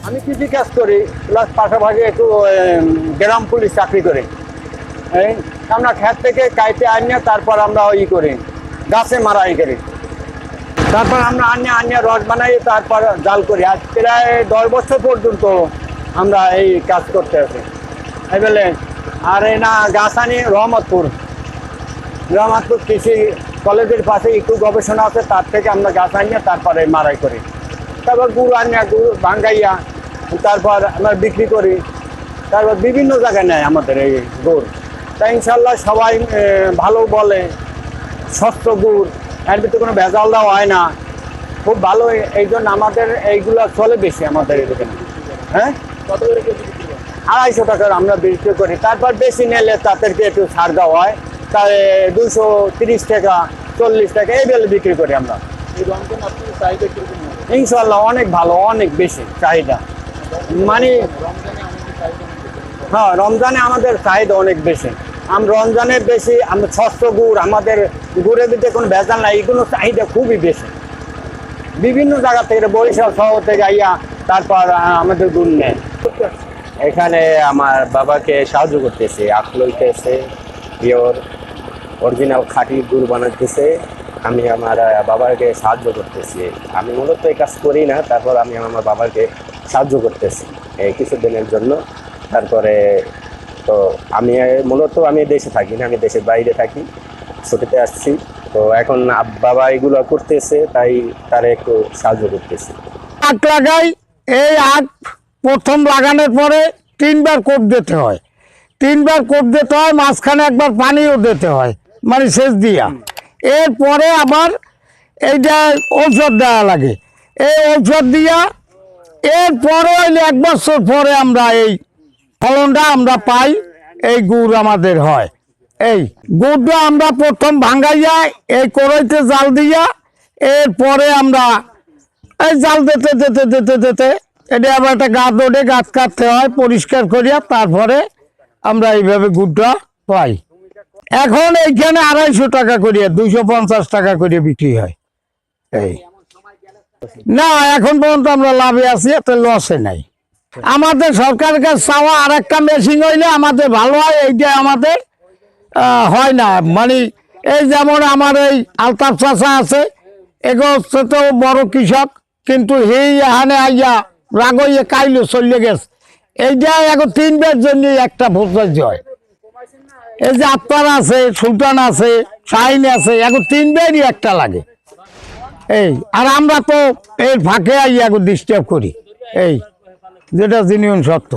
আমি কৃষি কাজ করি প্লাস পাশাপাশি একটু গ্রাম পুলিশ চাকরি করি। এই আমরা ক্ষেত থেকে কাইতে আনিয়ে তারপর আমরা করি গাছে মারাই করি, তারপর আমরা আনিয়ে রস বানাই, তারপর জাল করি। আজ প্রায় 10 বছর পর্যন্ত আমরা এই কাজ করতে আছি এই বলে। আর এই না গাছ আনি রহমতপুর কৃষি কলেজের পাশে একটু গবেষণা আছে, তার থেকে আমরা গাছ আনিয়ে তারপরে মারাই করি। তারপর গুড় আনিয়া গুড় ভাঙ্গাইয়া তারপর আমরা বিক্রি করি। তারপর বিভিন্ন জায়গায় নেয় আমাদের এই গুড়। তাই ইনশাল্লাহ সবাই ভালো বলে, স্বচ্ছ গুড়, এর ভিতরে কোনো ভেজাল দেওয়া হয় না, খুব ভালো। এই জন্য আমাদের এইগুলো চলে বেশি আমাদের এখানে। হ্যাঁ, 250 টাকার আমরা বিক্রি করি। তারপর বেশি নিলে তাদেরকে একটু ছাড় দেওয়া হয়, তাই 230 টাকা 40 টাকা এই বেলে বিক্রি করি আমরা। ইনশাল্লাহ অনেক ভালো, অনেক বেশি চাহিদা। মানে হ্যাঁ, রমজানে আমাদের চাহিদা অনেক বেশি। রমজানের বেশি আমরা স্বচ্ছ গুড়, আমাদের গুড়ের ভিতরে কোনো ভেজাল নাই, এগুলো চাহিদা খুবই বেশি। বিভিন্ন জায়গা থেকে বরিশাল শহর থেকে আইয়া তারপর আমাদের গুড় নেয়। এখানে আমার বাবাকে সাহায্য করতেছে, আখ লইতেছে, পিওর অরিজিনাল খাঁটি গুড় বানাতেছে। আমি আমার বাবাকে সাহায্য করতেছি। আমি মূলত এই কাজ করি না, তারপর আমি আমার বাবাকে সাহায্য করতেছি এই কিছুদিনের জন্য। তারপরে তো আমি মূলত আমি দেশে থাকি না, আমি দেশের বাইরে থাকি, ছুটিতে আসছি। তো এখন বাবা এগুলো করতেছে, তাই তারা একটু সাহায্য করতেছে। আখ লাগাই, এই আখ প্রথম লাগানোর পরে 3 বার কোপ দিতে হয়, 3 বার কোপ দিতে হয়, মাঝখানে একবার পানিও দিতে হয়, মানে সেচ দিয়া। এরপরে আবার এইটা ঔষধ দেওয়া লাগে, এই ঔষধ দিয়া এরপরে হইলে 1 বছর পরে আমরা এই ফলনটা আমরা পাই, এই গুড় আমাদের হয়। এই গুড়টা আমরা প্রথম ভাঙ্গাইয়া এই কড়াইতে জাল দিয়া, এরপরে আমরা এই জাল দিতে দিতে দিতে দিতে এটা আবার একটা গাছ ওঠে, গাছ কাটতে হয় পরিষ্কার করিয়া, তারপরে আমরা এইভাবে গুড়টা পাই। এখন এইখানে 250 টাকা করিয়া, 250 টাকা করিয়া বিক্রি হয়। এই না, এখন পর্যন্ত আমরা লাভে আছি, এত লসে নাই। আমাদের সরকারের কাছে চাওয়া আর একটা মেশিন হইলে আমাদের ভালো হয়, এইটা আমাদের হয় না। মানে এই যেমন আমার এই আলতাফ চাচা আছে, এগো তো বড় কৃষক, কিন্তু সেই এখানে আইয়া রাগইয়ে কাইলো চলে গেছে। এইটা এখন 3 বার জন্য একটা ভোজ হয়। এই যে আত্মার আছে, সুলতান আছে, শাহিন আছে, এখন 3 বারই একটা লাগে। এই আর আমরা তো এর ফাঁকে আইয়া ডিস্টার্ব করি, এই যেটা জেনুইন সত্য।